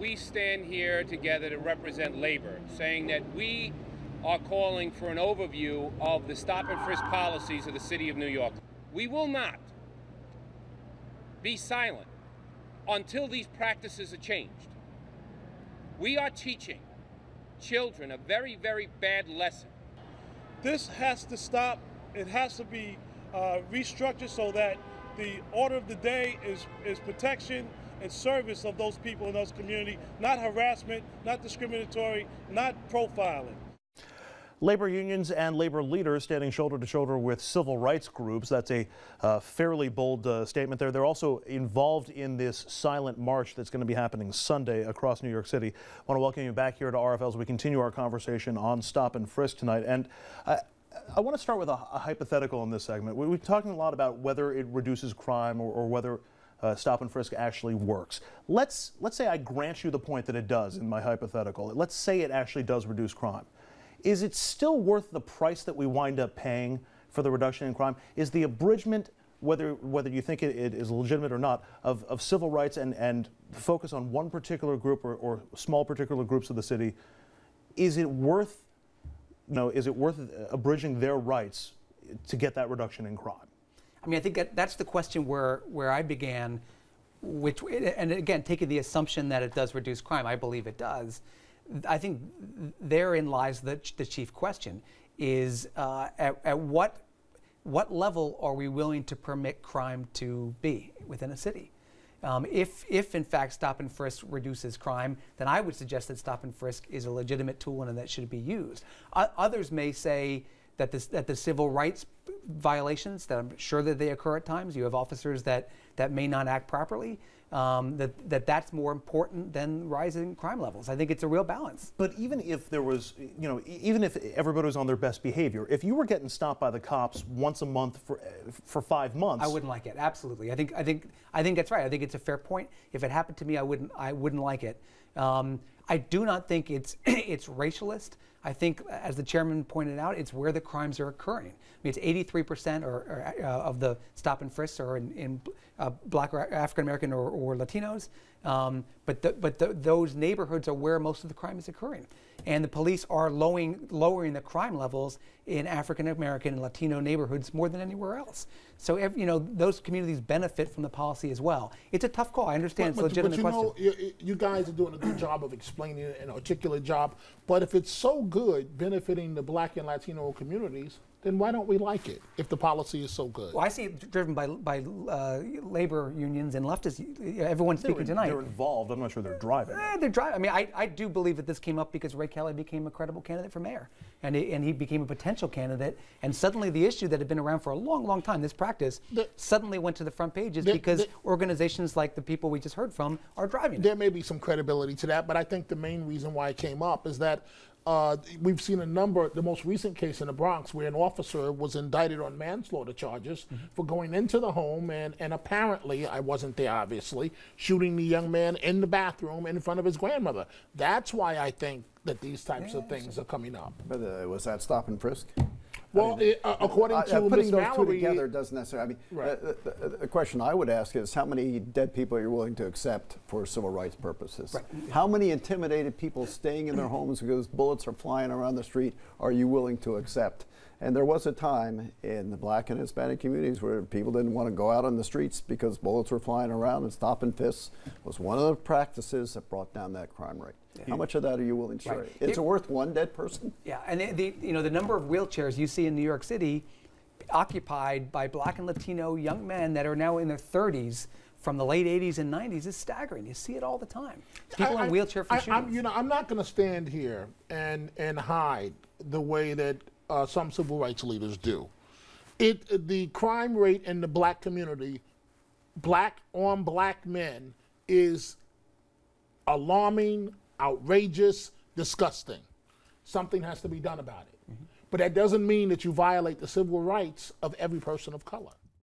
we stand here together to represent labor, saying that we are calling for an overview of the stop and frisk policies of the city of New York. We will not be silent until these practices are changed. We are teaching children a very, very bad lesson. This has to stop. It has to be restructured so that the order of the day is protection and service of those people in those communities, not harassment, not discriminatory, not profiling. Labor unions and labor leaders standing shoulder to shoulder with civil rights groups. That's a fairly bold statement there. They're also involved in this silent march that's going to be happening Sunday across New York City. I want to welcome you back here to RFL as we continue our conversation on stop and frisk tonight. And I want to start with a hypothetical in this segment. We're talking a lot about whether it reduces crime or whether stop and frisk actually works. Let's say I grant you the point that it does in my hypothetical. Let's say it actually does reduce crime. Is it still worth the price that we wind up paying for the reduction in crime? Is the abridgment, whether you think it is legitimate or not, of civil rights and focus on one particular group or small particular groups of the city, is it worth abridging their rights to get that reduction in crime? I mean, I think that's the question where I began, and again, taking the assumption that it does reduce crime, I believe it does. I think therein lies the chief question: is at what level are we willing to permit crime to be within a city? If in fact stop and frisk reduces crime, then I would suggest that stop and frisk is a legitimate tool and that should be used. Others may say that the civil rights violations, that I'm sure that they occur at times. You have officers that may not act properly. That's more important than rising crime levels. I think it's a real balance. But even if there was, even if everybody was on their best behavior, if you were getting stopped by the cops once a month for 5 months, I wouldn't like it. Absolutely. I think that's right. I think it's a fair point. If it happened to me, I wouldn't like it. I do not think it's racialist. I think, as the chairman pointed out, it's where the crimes are occurring. I mean, it's 83% of the stop and frisks are in Black or African American or Latinos, but those neighborhoods are where most of the crime is occurring, and the police are lowering the crime levels in African American and Latino neighborhoods more than anywhere else. So those communities benefit from the policy as well. It's a tough call. I understand it's a legitimate question. You guys are doing a good job of explaining it, an articulate job. But if it's so good benefiting the Black and Latino communities, then why don't we like it if the policy is so good? Well, I see it driven by labor unions and leftists. Everyone's speaking tonight. They're involved. I'm not sure they're driving. They're driving. I mean, I do believe that this came up because Ray Kelly became a credible candidate for mayor, and he became a potential candidate. And suddenly, the issue that had been around for a long, long time, this practice, suddenly went to the front pages because organizations like the people we just heard from are driving it. There may be some credibility to that, but I think the main reason why it came up is that we've seen the most recent case in the Bronx where an officer was indicted on manslaughter charges for going into the home and apparently, I wasn't there obviously, shooting the young man in the bathroom in front of his grandmother. That's why I think that these types of things are coming up. But was that stop and frisk? Well, according to putting Ms. those Mallory, two together doesn't necessarily. I mean, the question I would ask is how many dead people are you willing to accept for civil rights purposes? Right. How many intimidated people staying in their homes because bullets are flying around the street are you willing to accept? And there was a time in the Black and Hispanic communities where people didn't want to go out on the streets because bullets were flying around, and stop and frisk was one of the practices that brought down that crime rate. Yeah. How much of that are you willing to share? Is it worth one dead person? Yeah, and the number of wheelchairs you see in New York City occupied by Black and Latino young men that are now in their 30s from the late 80s and 90s is staggering. You see it all the time. People in wheelchair for shootings. I'm not going to stand here and hide the way that some civil rights leaders do. The crime rate in the Black community, Black on Black men, is alarming, outrageous, disgusting. Something has to be done about it. But that doesn't mean that you violate the civil rights of every person of color.